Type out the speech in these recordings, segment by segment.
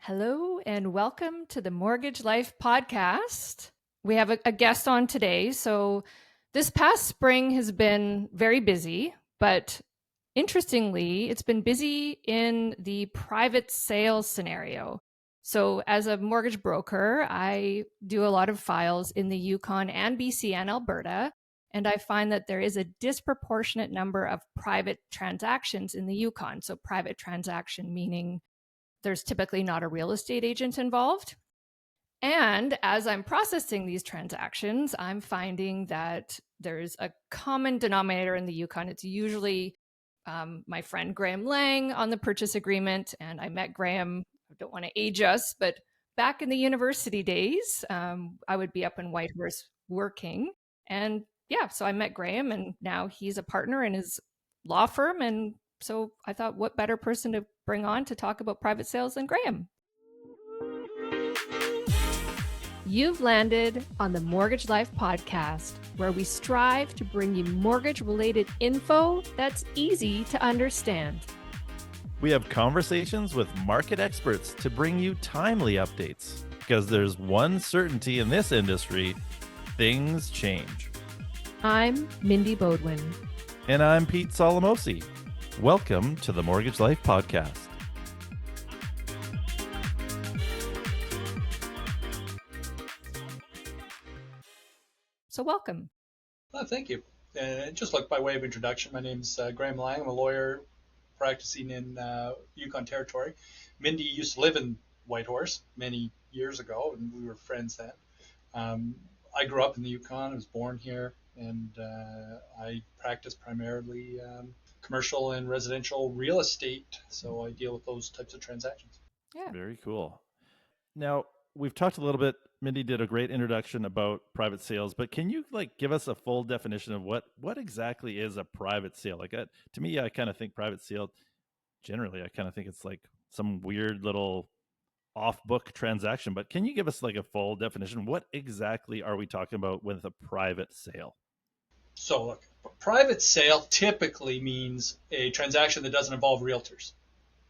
Hello and welcome to the Mortgage Life podcast. We have a guest on today. So, this past spring has been very busy, but interestingly, it's been busy in the private sales scenario. So, as a mortgage broker, I do a lot of files in the Yukon and BC and Alberta. And I find that there is a disproportionate number of private transactions in the Yukon. So, private transaction meaning there's typically not a real estate agent involved. And as I'm processing these transactions, I'm finding that there's a common denominator in the Yukon. It's usually my friend Graham Lang on the purchase agreement. And I met Graham, I don't want to age us, but back in the university days, I would be up in Whitehorse working. And yeah, so I met Graham, and now he's a partner in his law firm. And so I thought, what better person to bring on to talk about private sales than Graham? You've landed on the Mortgage Life podcast, where we strive to bring you mortgage-related info that's easy to understand. We have conversations with market experts to bring you timely updates, because there's one certainty in this industry: things change. I'm Mindy Bodwin. And I'm Pete Solomosi. Welcome to the Mortgage Life podcast. So welcome. Thank you. Just like by way of introduction, my name's Graham Lang. I'm a lawyer practicing in Yukon territory. Mindy used to live in Whitehorse many years ago, and we were friends then. I grew up in the Yukon. I was born here, and I practice primarily commercial and residential real estate. So I deal with those types of transactions. Yeah. Very cool. Now, we've talked a little bit. Mindy did a great introduction about private sales, but can you give us a full definition of what exactly is a private sale? To me, I kind of think private sale, generally, I kind of think it's like some weird little off-book transaction, but can you give us a full definition? What exactly are we talking about with a private sale? So look, a private sale typically means a transaction that doesn't involve realtors.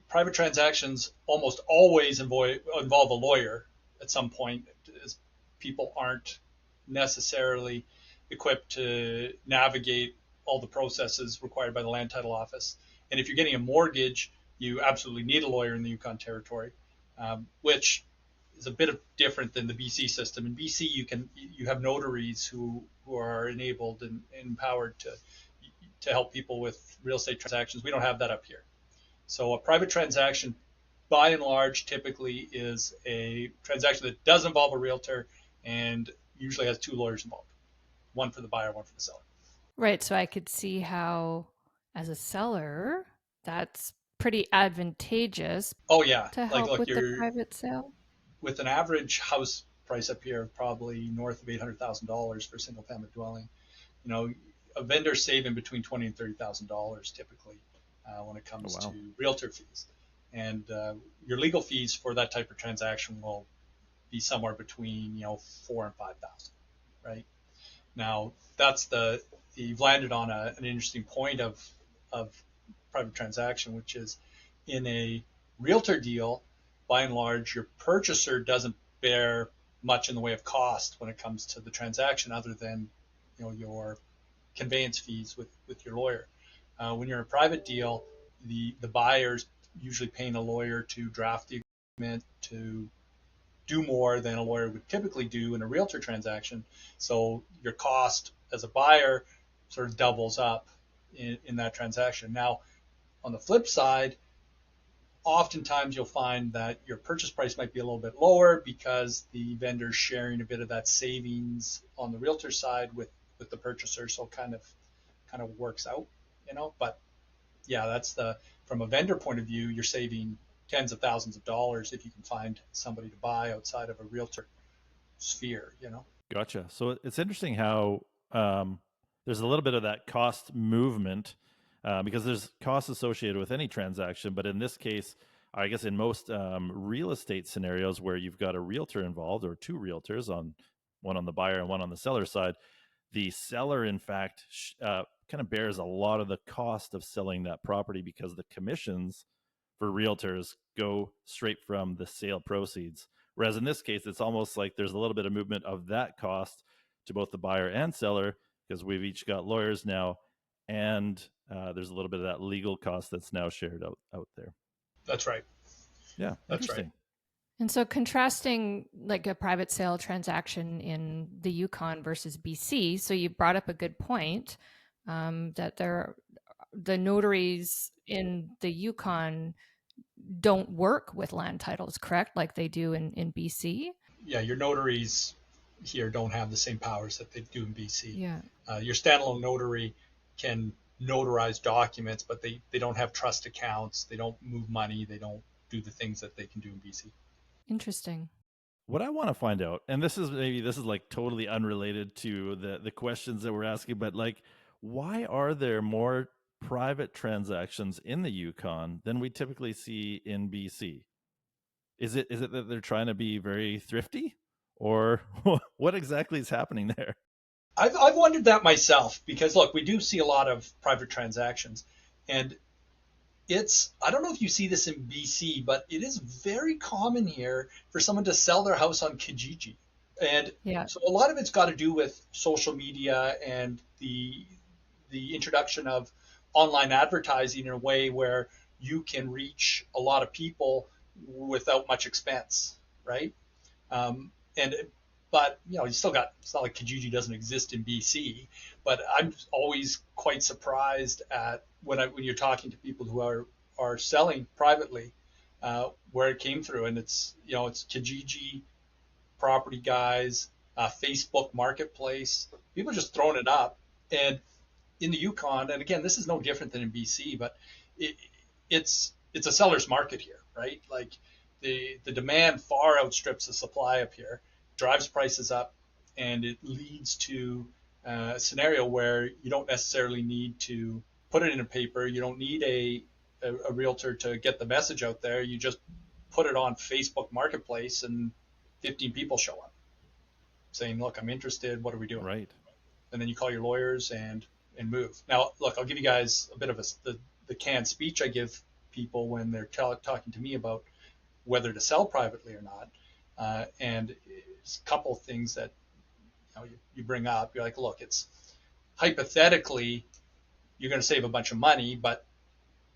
Private transactions almost always involve a lawyer at some point, as people aren't necessarily equipped to navigate all the processes required by the Land Title Office. And if you're getting a mortgage, you absolutely need a lawyer in the Yukon territory, which is a bit different than the BC system. In BC, you have notaries who are enabled and empowered to help people with real estate transactions. We don't have that up here. So a private transaction, by and large, typically is a transaction that does involve a realtor and usually has two lawyers involved, one for the buyer, one for the seller. Right. So I could see how, as a seller, that's pretty advantageous. Oh yeah, to help with the private sale. With an average house price up here of probably north of $800,000 for a single family dwelling, a vendor's saving between $20,000 and $30,000 typically when it comes to realtor fees. And your legal fees for that type of transaction will be somewhere between $4,000 and $5,000, right? Now you've landed on an interesting point of private transaction, which is in a realtor deal. By and large, your purchaser doesn't bear much in the way of cost when it comes to the transaction, other than your conveyance fees with your lawyer. When you're in a private deal, the buyer's usually paying a lawyer to draft the agreement, to do more than a lawyer would typically do in a realtor transaction. So your cost as a buyer sort of doubles up in that transaction. Now, on the flip side, oftentimes you'll find that your purchase price might be a little bit lower because the vendor's sharing a bit of that savings on the realtor side with the purchaser. So kind of works out, but yeah, that's from a vendor point of view, you're saving tens of thousands of dollars if you can find somebody to buy outside of a realtor sphere, Gotcha. So it's interesting how there's a little bit of that cost movement because there's costs associated with any transaction. But in this case, I guess in most real estate scenarios where you've got a realtor involved or two realtors, one on the buyer and one on the seller side, the seller, in fact, kind of bears a lot of the cost of selling that property because the commissions for realtors go straight from the sale proceeds. Whereas in this case, it's almost like there's a little bit of movement of that cost to both the buyer and seller, because we've each got lawyers now, and there's a little bit of that legal cost that's now shared out there. That's right. Yeah, That's interesting. right. And so contrasting like a private sale transaction in the Yukon versus BC, so you brought up a good point, that the notaries in the Yukon don't work with land titles, correct? Like they do in BC? Yeah, your notaries here don't have the same powers that they do in BC. Yeah. Your standalone notary can notarize documents, but they don't have trust accounts. They don't move money. They don't do the things that they can do in BC. Interesting. What I want to find out, and this is like totally unrelated to the questions that we're asking, but like, why are there more private transactions in the Yukon than we typically see in BC? Is it that they're trying to be very thrifty, or what exactly is happening there? I've wondered that myself, because look, we do see a lot of private transactions, and I don't know if you see this in BC, but it is very common here for someone to sell their house on Kijiji. And Yeah. so a lot of it's got to do with social media and the introduction of online advertising in a way where you can reach a lot of people without much expense, right? And but you still got, it's not like Kijiji doesn't exist in BC, but I'm always quite surprised at when you're talking to people who are selling privately, where it came through, and it's Kijiji, property guys, Facebook Marketplace, people just throwing it up. And in the Yukon, and again, this is no different than in BC, but it's a seller's market here, right? Like the demand far outstrips the supply up here, drives prices up, and it leads to a scenario where you don't necessarily need to put it in a paper. You don't need a realtor to get the message out there. You just put it on Facebook Marketplace, and 15 people show up saying, "Look, I'm interested. What are we doing?" Right. And then you call your lawyers and move. Now, look, I'll give you guys a bit of the canned speech I give people when they're talking to me about whether to sell privately or not. And it's a couple of things that you bring up. You're like, look, it's hypothetically you're going to save a bunch of money, but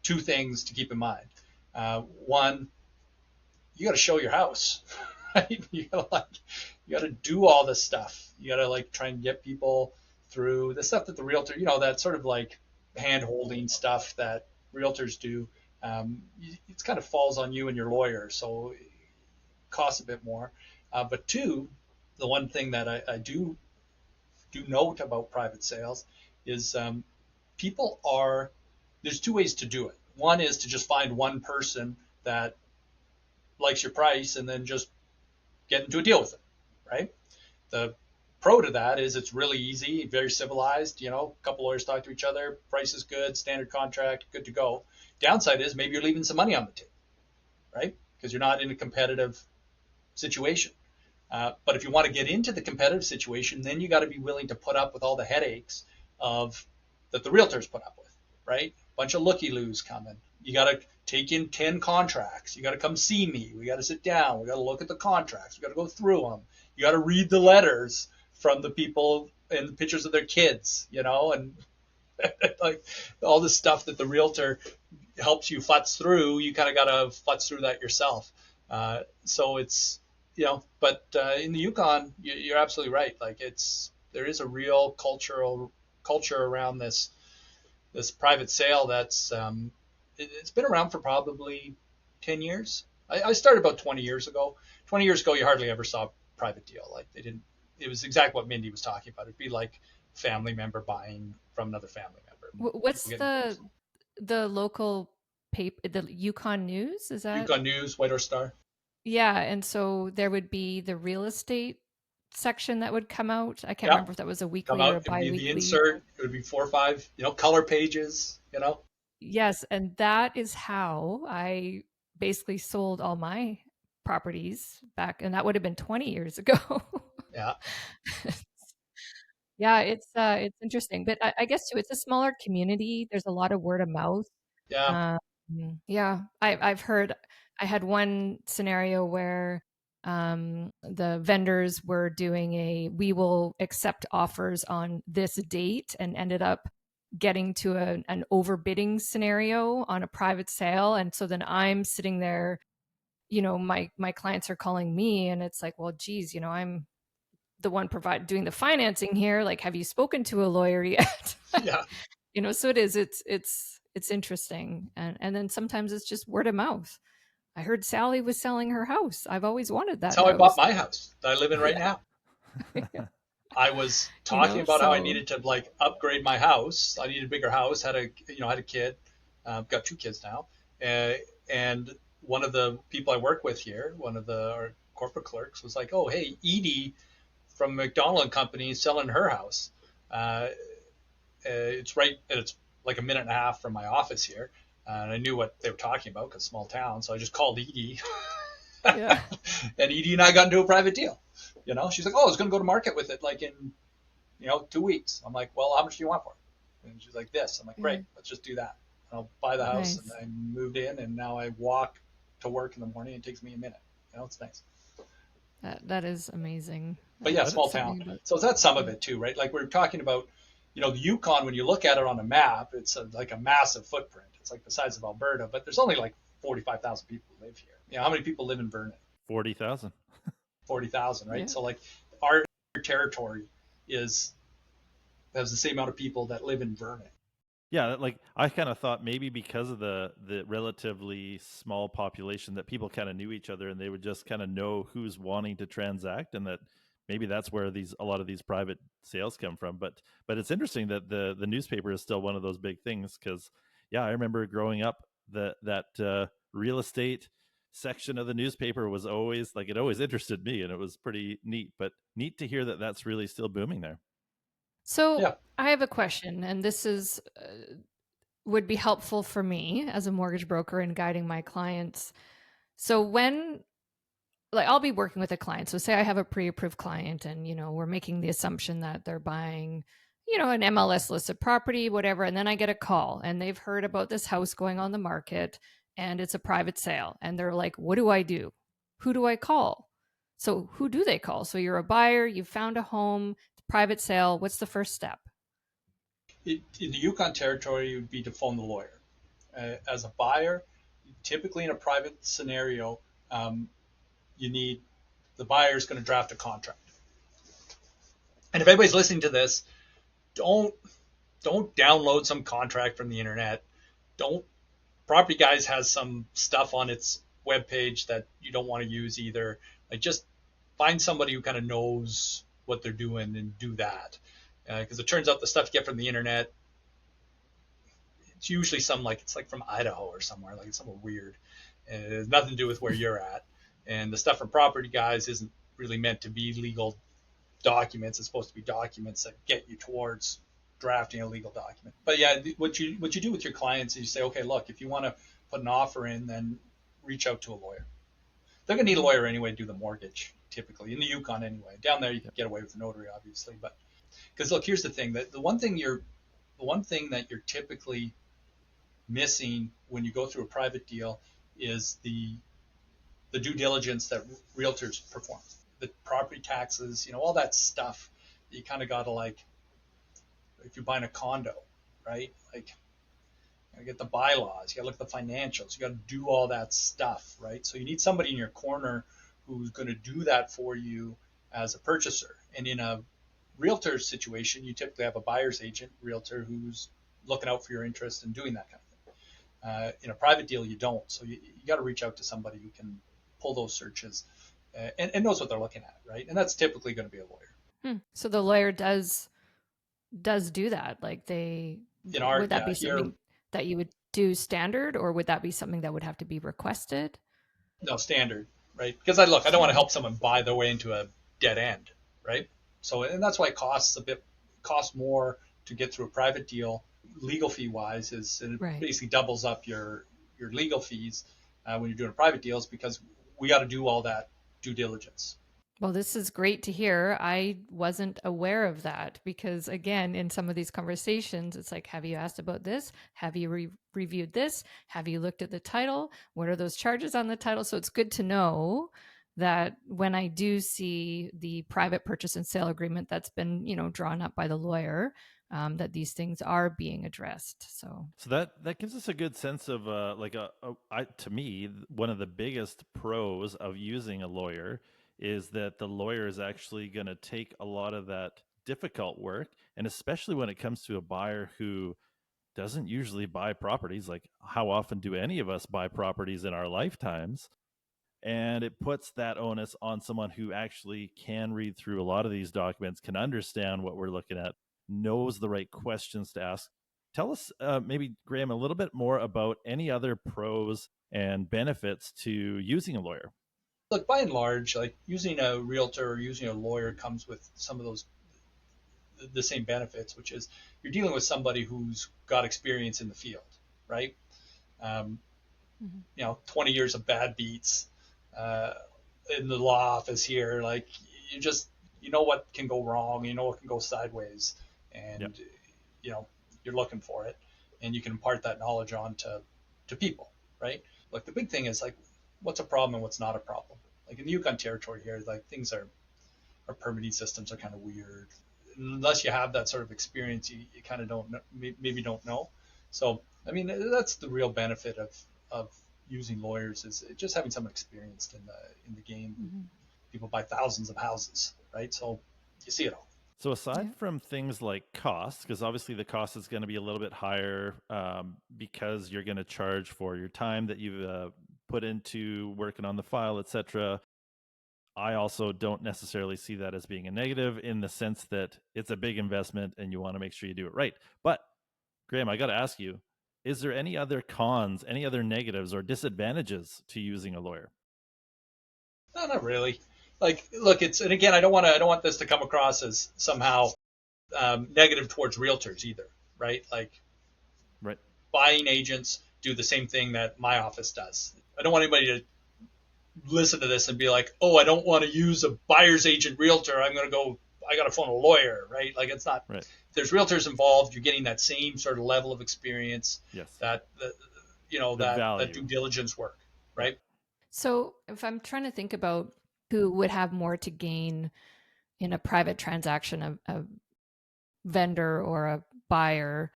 two things to keep in mind. One, you got to show your house, right? You got to do all this stuff. You got to try and get people through the stuff that the realtor, that sort of like hand holding stuff that realtors do. It kind of falls on you and your lawyer, so it costs a bit more. But two, the one thing that I do note about private sales is there's two ways to do it. One is to just find one person that likes your price and then just get into a deal with it, right? The pro to that is it's really easy, very civilized, a couple lawyers talk to each other, price is good, standard contract, good to go. Downside is maybe you're leaving some money on the table, right? Because you're not in a competitive situation. But if you want to get into the competitive situation, then you got to be willing to put up with all the headaches that the realtors put up with, right? Bunch of looky-loos coming. You got to take in 10 contracts. You got to come see me. We got to sit down. We got to look at the contracts. We got to go through them. You got to read the letters from the people and the pictures of their kids, and like all the stuff that the realtor helps you futz through. You kind of got to futz through that yourself. So it's, but in the Yukon, you're absolutely right. Like there is a real culture around this private sale that's it's been around for probably 10 years. I started about 20 years ago. 20 years ago, you hardly ever saw a private deal. Like it was exactly what Mindy was talking about. It'd be like family member buying from another family member. What's the local paper, the Yukon News? Is that Yukon News, Whitehorse Star? Yeah, and so there would be the real estate section that would come out. I can't remember if that was a weekly or a bi-weekly. It would be the insert. It would be 4 or 5, color pages, Yes, and that is how I basically sold all my properties back, and that would have been 20 years ago. Yeah. Yeah, it's interesting, but I guess too, it's a smaller community. There's a lot of word of mouth. Yeah. Yeah, I've heard I had one scenario where the vendors were doing we will accept offers on this date, and ended up getting to an overbidding scenario on a private sale. And so then I'm sitting there, my clients are calling me, and it's like, well, geez, I'm the one doing the financing here. Like, have you spoken to a lawyer yet? Yeah. So it's interesting. And then sometimes it's just word of mouth. I heard Sally was selling her house. I've always wanted That's that how I house. bought my house that I live in right now. Yeah. I was talking about how I needed to upgrade my house. I needed a bigger house. Had a kid. Got 2 kids now. And one of the people I work with here, one of our corporate clerks, was like, "Oh, hey, Edie from McDonald and Company is selling her house. It's like a minute and a half from my office here." And I knew what they were talking about because small town. So I just called Edie. Yeah. And Edie and I got into a private deal. She's like, "Oh, I was going to go to market with it like in, 2 weeks." I'm like, "Well, how much do you want for it?" And she's like, "This." I'm like, "Great, let's just do that." And I'll buy the house. Nice. And I moved in, and now I walk to work in the morning. It takes me a minute. It's nice. That is amazing. But yeah, small town. So that's some of it too, right? Like we're talking about, the Yukon, when you look at it on a map, it's like a massive footprint. It's like the size of Alberta, but there's only like 45,000 people who live here. How many people live in Vernon? 40,000. 40,000, right? Yeah. So like our territory has the same amount of people that live in Vernon. Yeah, like I kind of thought maybe because of the relatively small population that people kind of knew each other and they would just kind of know who's wanting to transact, and that maybe that's where a lot of these private sales come from. But it's interesting that the newspaper is still one of those big things, because yeah, I remember growing up that real estate section of the newspaper was always like, it always interested me, and it was pretty neat. But neat to hear that that's really still booming there. So Yeah. I have a question, and this would be helpful for me as a mortgage broker in guiding my clients. So when, I'll be working with a client. So say I have a pre-approved client, and we're making the assumption that they're buying, an MLS listed property, whatever. And then I get a call, and they've heard about this house going on the market, and it's a private sale. And they're like, "What do I do? Who do I call?" So who do they call? So you're a buyer, you found a home, private sale. What's the first step? In the Yukon territory, it would be to phone the lawyer. As a buyer, typically in a private scenario, the buyer is going to draft a contract. And if anybody's listening to this, don't download some contract from the internet. Property Guys has some stuff on its webpage that you don't want to use either. Like, just find somebody who kind of knows what they're doing and do that. Because it turns out the stuff you get from the internet, it's usually it's like from Idaho or somewhere, like it's somewhere weird. And it has nothing to do with where you're at. And the stuff from Property Guys isn't really meant to be legal documents. It's supposed to be documents that get you towards drafting a legal document. But yeah, what you do with your clients is you say, okay, look, if you want to put an offer in, then reach out to a lawyer. They're going to need a lawyer anyway to do the mortgage, typically, in the Yukon anyway. Down there, you can get away with a notary, obviously. But because look, here's the thing: that the one thing that you're typically missing when you go through a private deal is the due diligence that realtors perform, the property taxes, all that stuff. You kind of got to, if you're buying a condo, right? Like, you gotta get the bylaws, you gotta look at the financials, you gotta do all that stuff, right? So you need somebody in your corner who's going to do that for you as a purchaser. And in a realtor situation, you typically have a buyer's agent realtor who's looking out for your interest and doing that kind of thing. In a private deal, you don't. So you got to reach out to somebody who can pull those searches and knows what they're looking at, right? And that's typically going to be a lawyer. So the lawyer does do that. Like would that be something that you would do standard, or would that be something that would have to be requested? No, standard, right? Because I don't want to help someone buy their way into a dead end, right? So, and that's why it costs more to get through a private deal, legal fee wise, it basically doubles up your legal fees when you're doing private deals, because we got to do all that due diligence. Well, this is great to hear. I wasn't aware of that because, again, in some of these conversations, it's like, have you asked about this? Have you reviewed this? Have you looked at the title? What are those charges on the title? So it's good to know that when I do see the private purchase and sale agreement that's been, drawn up by the lawyer, that these things are being addressed. So that gives us a good sense of to me, one of the biggest pros of using a lawyer is that the lawyer is actually going to take a lot of that difficult work, and especially when it comes to a buyer who doesn't usually buy properties. Like, how often do any of us buy properties in our lifetimes? And it puts that onus on someone who actually can read through a lot of these documents, can understand what we're looking at, knows the right questions to ask. Tell us, maybe, Graham, a little bit more about any other pros and benefits to using a lawyer. Look, by and large, like using a realtor or using a lawyer comes with some of the same benefits, which is you're dealing with somebody who's got experience in the field, right? 20 years of bad beats in the law office here, like you know what can go wrong, you know what can go sideways, and Yep. You're looking for it, and you can impart that knowledge on to people, right? Like the big thing is like what's a problem and what's not a problem. Like in the Yukon territory here, like things our permitting systems are kind of weird. Unless you have that sort of experience, you kind of don't know, maybe don't know. So I mean that's the real benefit of using lawyers, is just having someone experienced in the game. Mm-hmm. People buy thousands of houses, right? So you see it all. So aside from things like cost, because obviously the cost is going to be a little bit higher, because you're going to charge for your time that you've put into working on the file, etc. I also don't necessarily see that as being a negative, in the sense that it's a big investment and you want to make sure you do it right. But Graham, I got to ask you, is there any other cons, any other negatives or disadvantages to using a lawyer? No, not really. Like, look, and again, I don't want this to come across as somehow negative towards realtors either, right? Like, Right. buying agents do the same thing that my office does. I don't want anybody to listen to this and be like, oh, I don't want to use a buyer's agent realtor. I got to phone a lawyer, right? Like, it's not, right. There's realtors involved. You're getting that same sort of level of experience, yes, that due diligence work, right? So if I'm trying to think about who would have more to gain in a private transaction, a vendor or a buyer,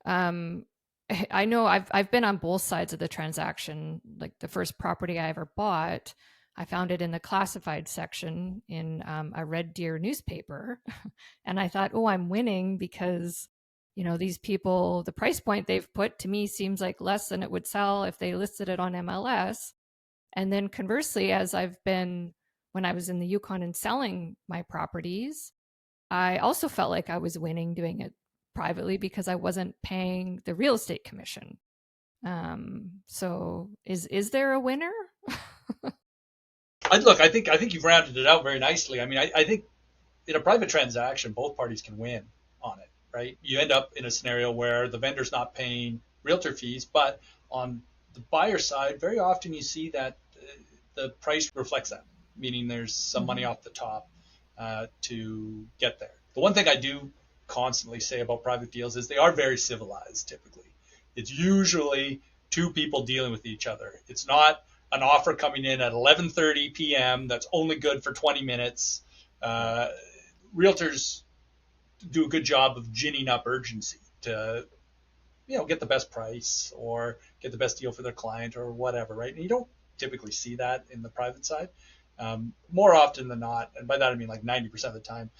I know I've been on both sides of the transaction. Like the first property I ever bought, I found it in the classified section in a Red Deer newspaper. And I thought, oh, I'm winning because, these people, the price point they've put to me seems like less than it would sell if they listed it on MLS. And then conversely, when I was in the Yukon and selling my properties, I also felt like I was winning doing it privately because I wasn't paying the real estate commission. So is there a winner? I think you've rounded it out very nicely. I mean, I think in a private transaction, both parties can win on it, right? You end up in a scenario where the vendor's not paying realtor fees, but on the buyer side, very often you see that the price reflects that, meaning there's some money off the top to get there. The one thing I do constantly say about private deals is they are very civilized typically. It's usually two people dealing with each other. It's not an offer coming in at 11:30 p.m. that's only good for 20 minutes. Realtors do a good job of ginning up urgency to get the best price or get the best deal for their client or whatever, right? And you don't typically see that in the private side. More often than not, and by that I mean like 90% of the time,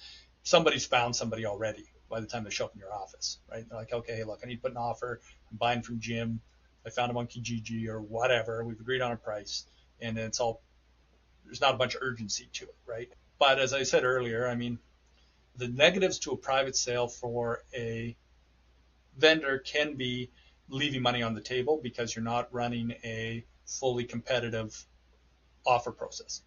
somebody's found somebody already by the time they show up in your office, right? They're like, okay, hey, look, I need to put an offer. I'm buying from Jim. I found him on Kijiji or whatever. We've agreed on a price, and there's not a bunch of urgency to it, right? But as I said earlier, I mean, the negatives to a private sale for a vendor can be leaving money on the table because you're not running a fully competitive offer process.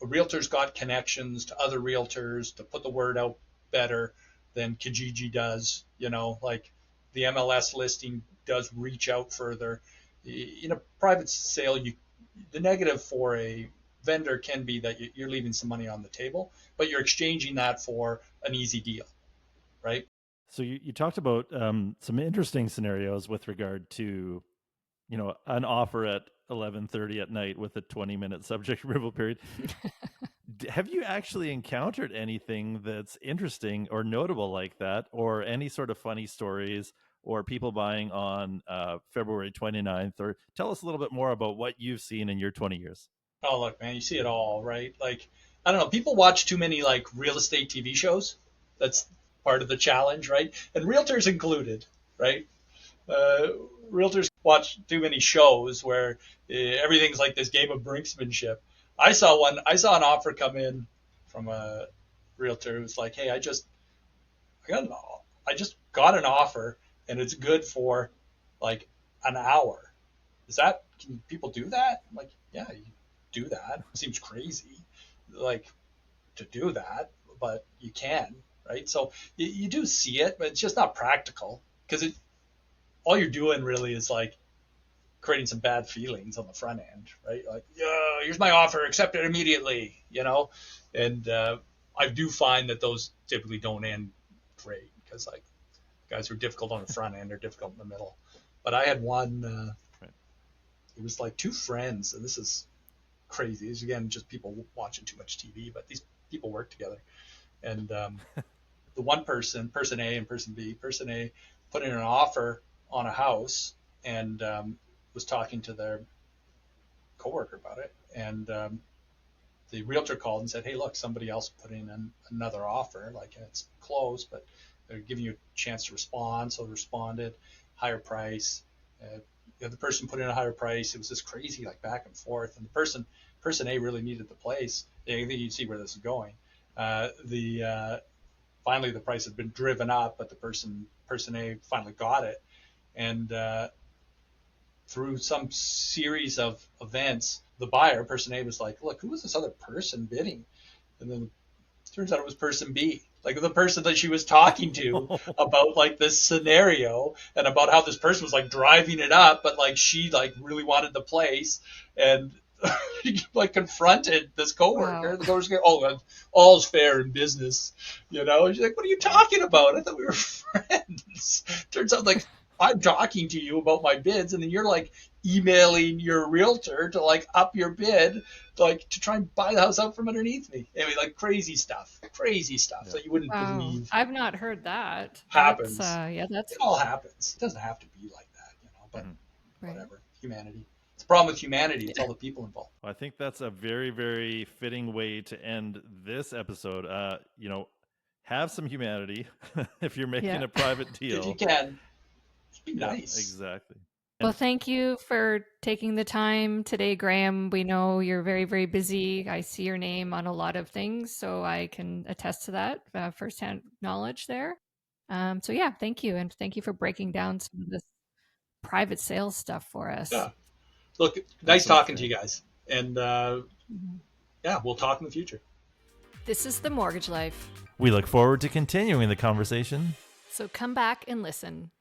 A realtor's got connections to other realtors to put the word out better than Kijiji does. Like the MLS listing does reach out further. In a private sale, the negative for a vendor can be that you're leaving some money on the table, but you're exchanging that for an easy deal, right? So you talked about some interesting scenarios with regard to, an offer at 11:30 at night with a 20-minute subject removal period. Have you actually encountered anything that's interesting or notable like that, or any sort of funny stories, or people buying on February 29th? Or tell us a little bit more about what you've seen in your 20 years. Oh, look, man, you see it all, right? Like, I don't know, people watch too many like real estate TV shows. That's part of the challenge, right? And realtors included, right? Uh, Realtors watch too many shows where everything's like this game of brinksmanship. I saw an offer come in from a realtor who was like, "Hey, I got an, I just got an offer and it's good for like an hour. Can people do that?" I'm like, "Yeah, you do that. It seems crazy, like to do that, but you can, right?" So you do see it, but it's just not practical because all you're doing really is like creating some bad feelings on the front end, right? Like, yeah, here's my offer, accept it immediately, And I do find that those typically don't end great because like guys who are difficult on the front end are difficult in the middle. But I had one. It was like two friends, and this is crazy. This is, again, just people watching too much TV, but these people work together. And the one person A and person B, person A put in an offer on a house and was talking to their coworker about it. And the realtor called and said, "Hey, look, somebody else put in another offer. Like, it's close, but they're giving you a chance to respond." So they responded, higher price. The other person put in a higher price. It was this crazy, like, back and forth. And the person A really needed the place. I think you see where this is going. Finally, the price had been driven up, but the person A finally got it. And through some series of events, the buyer, person A, was like, "Look, who was this other person bidding?" And then it turns out it was person B, like the person that she was talking to about like this scenario and about how this person was like driving it up, but like she like really wanted the place. And like confronted this coworker. Wow. The coworker's like, "Oh, all's fair in business," And she's like, "What are you talking about? I thought we were friends." Turns out like I'm talking to you about my bids, and then you're like emailing your realtor to like up your bid, to try and buy the house out from underneath me. Anyway, like crazy stuff that you wouldn't Wow. believe I've not heard that. happens. That's It all happens. It doesn't have to be like that, but right. whatever. Humanity. It's a problem with humanity. It's all the people involved. Well, I think that's a very, very fitting way to end this episode. Have some humanity if you're making a private deal. If you can, just be nice. Exactly. Well, thank you for taking the time today, Graham. We know you're very, very busy. I see your name on a lot of things, so I can attest to that firsthand knowledge there. So yeah, thank you. And thank you for breaking down some of this private sales stuff for us. Yeah. Look, nice talking to you guys. And yeah, we'll talk in the future. This is The Mortgage Life. We look forward to continuing the conversation. So come back and listen.